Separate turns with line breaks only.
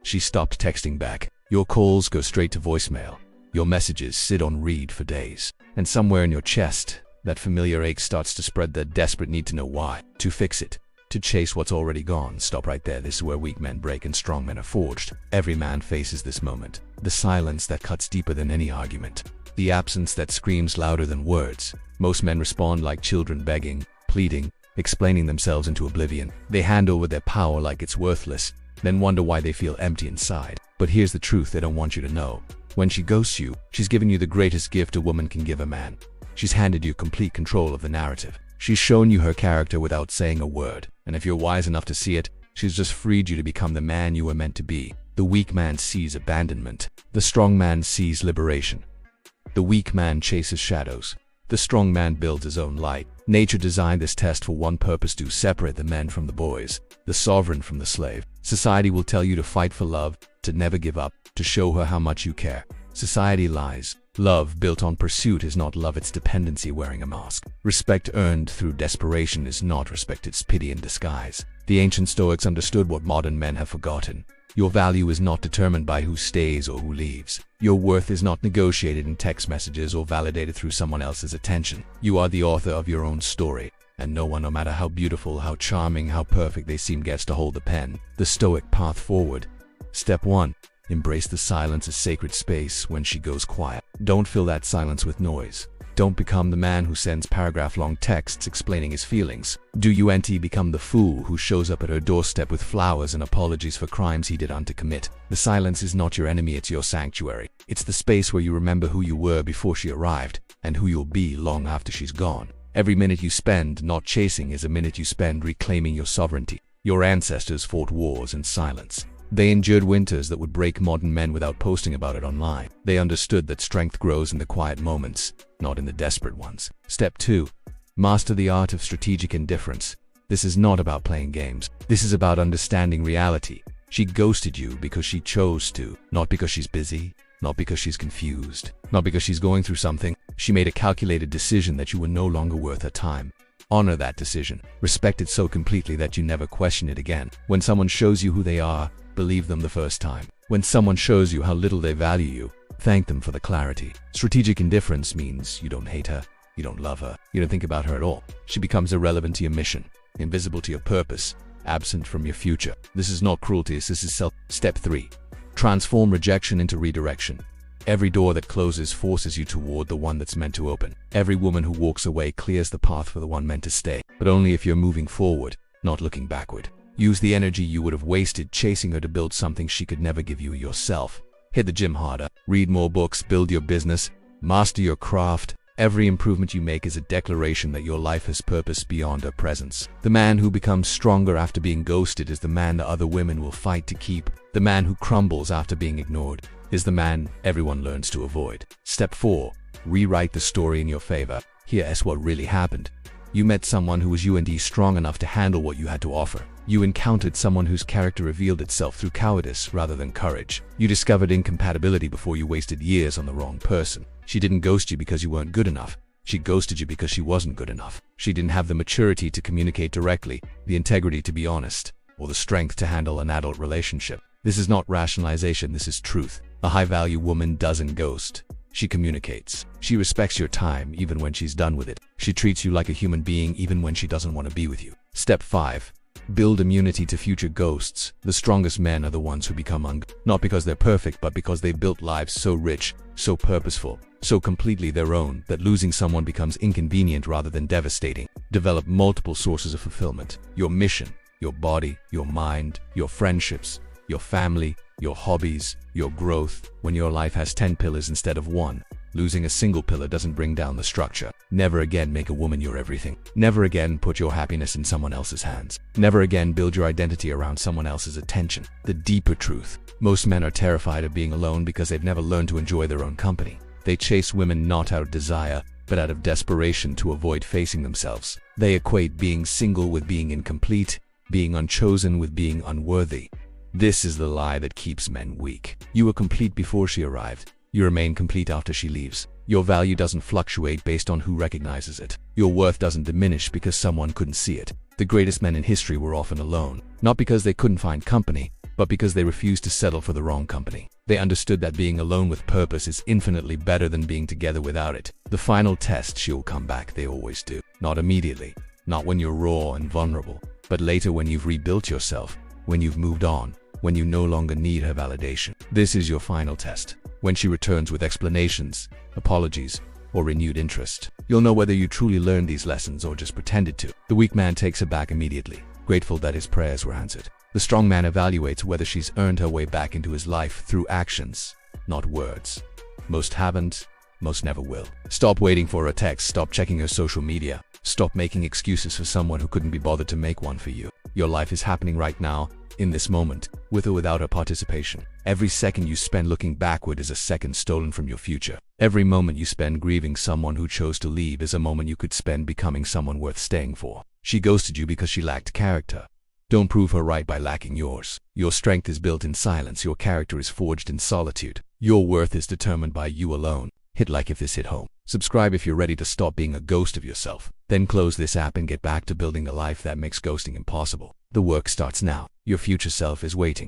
She stopped texting back. Your calls go straight to voicemail. Your messages sit on read for days. And somewhere in your chest, that familiar ache starts to spread, the desperate need to know why. To fix it. To chase what's already gone. Stop right there. This is where weak men break and strong men are forged. Every man faces this moment. The silence that cuts deeper than any argument. The absence that screams louder than words. Most men respond like children, begging, pleading, explaining themselves into oblivion. They hand over their power like it's worthless, then wonder why they feel empty inside. But here's the truth they don't want you to know. When she ghosts you, she's given you the greatest gift a woman can give a man. She's handed you complete control of the narrative. She's shown you her character without saying a word. And if you're wise enough to see it, she's just freed you to become the man you were meant to be. The weak man sees abandonment. The strong man sees liberation. The weak man chases shadows. The strong man builds his own light. Nature designed this test for one purpose: to separate the men from the boys, the sovereign from the slave. Society will tell you to fight for love, to never give up, to show her how much you care. Society lies. Love built on pursuit is not love, it's dependency wearing a mask. Respect earned through desperation is not respect, it's pity in disguise. The ancient Stoics understood what modern men have forgotten. Your value is not determined by who stays or who leaves. Your worth is not negotiated in text messages or validated through someone else's attention. You are the author of your own story, and no one, no matter how beautiful, how charming, how perfect they seem, gets to hold the pen. The Stoic path forward. Step 1. Embrace the silence as sacred space. When she goes quiet, don't fill that silence with noise. Don't become the man who sends paragraph-long texts explaining his feelings. Do you become the fool who shows up at her doorstep with flowers and apologies for crimes he did not commit? The silence is not your enemy, it's your sanctuary. It's the space where you remember who you were before she arrived, and who you'll be long after she's gone. Every minute you spend not chasing is a minute you spend reclaiming your sovereignty. Your ancestors fought wars in silence. They endured winters that would break modern men without posting about it online. They understood that strength grows in the quiet moments, not in the desperate ones. Step 2. Master the art of strategic indifference. This is not about playing games. This is about understanding reality. She ghosted you because she chose to, not because she's busy, not because she's confused, not because she's going through something. She made a calculated decision that you were no longer worth her time. Honor that decision. Respect it so completely that you never question it again. When someone shows you who they are, believe them the first time. When someone shows you how little they value you, thank them for the clarity. Strategic indifference means you don't hate her, you don't love her, you don't think about her at all. She becomes irrelevant to your mission, invisible to your purpose, absent from your future. This is not cruelty, this is self. Step 3. Transform rejection into redirection. Every door that closes forces you toward the one that's meant to open. Every woman who walks away clears the path for the one meant to stay. But only if you're moving forward, not looking backward. Use the energy you would have wasted chasing her to build something she could never give you yourself. Hit the gym harder, read more books, build your business, master your craft. Every improvement you make is a declaration that your life has purpose beyond her presence. The man who becomes stronger after being ghosted is the man the other women will fight to keep. The man who crumbles after being ignored is the man everyone learns to avoid. Step 4. Rewrite the story in your favor. Here's what really happened. You met someone who was strong enough to handle what you had to offer. You encountered someone whose character revealed itself through cowardice rather than courage. You discovered incompatibility before you wasted years on the wrong person. She didn't ghost you because you weren't good enough. She ghosted you because she wasn't good enough. She didn't have the maturity to communicate directly, the integrity to be honest, or the strength to handle an adult relationship. This is not rationalization, this is truth. A high-value woman doesn't ghost. She communicates. She respects your time even when she's done with it. She treats you like a human being even when she doesn't want to be with you. Step 5. Build immunity to future ghosts. The strongest men are the ones who become not because they're perfect, but because they've built lives so rich, so purposeful, so completely their own that losing someone becomes inconvenient rather than devastating. Develop multiple sources of fulfillment. Your mission, your body, your mind, your friendships, your family, your hobbies, your growth. When your life has 10 pillars instead of 1, losing a single pillar doesn't bring down the structure. Never again make a woman your everything. Never again put your happiness in someone else's hands. Never again build your identity around someone else's attention. The deeper truth. Most men are terrified of being alone because they've never learned to enjoy their own company. They chase women not out of desire, but out of desperation to avoid facing themselves. They equate being single with being incomplete, being unchosen with being unworthy. This is the lie that keeps men weak. You were complete before she arrived. You remain complete after she leaves. Your value doesn't fluctuate based on who recognizes it. Your worth doesn't diminish because someone couldn't see it. The greatest men in history were often alone, not because they couldn't find company, but because they refused to settle for the wrong company. They understood that being alone with purpose is infinitely better than being together without it. The final test, she'll come back, they always do. Not immediately, not when you're raw and vulnerable, but later when you've rebuilt yourself, when you've moved on, when you no longer need her validation. This is your final test. When she returns with explanations, apologies, or renewed interest, you'll know whether you truly learned these lessons or just pretended to. The weak man takes her back immediately, grateful that his prayers were answered. The strong man evaluates whether she's earned her way back into his life through actions, not words. Most haven't, most never will. Stop waiting for a text, stop checking her social media, stop making excuses for someone who couldn't be bothered to make one for you. Your life is happening right now, in this moment, with or without her participation. Every second you spend looking backward is a second stolen from your future. Every moment you spend grieving someone who chose to leave is a moment you could spend becoming someone worth staying for. She ghosted you because she lacked character. Don't prove her right by lacking yours. Your strength is built in silence. Your character is forged in solitude. Your worth is determined by you alone. Hit like if this hit home. Subscribe if you're ready to stop being a ghost of yourself. Then close this app and get back to building the life that makes ghosting impossible. The work starts now. Your future self is waiting.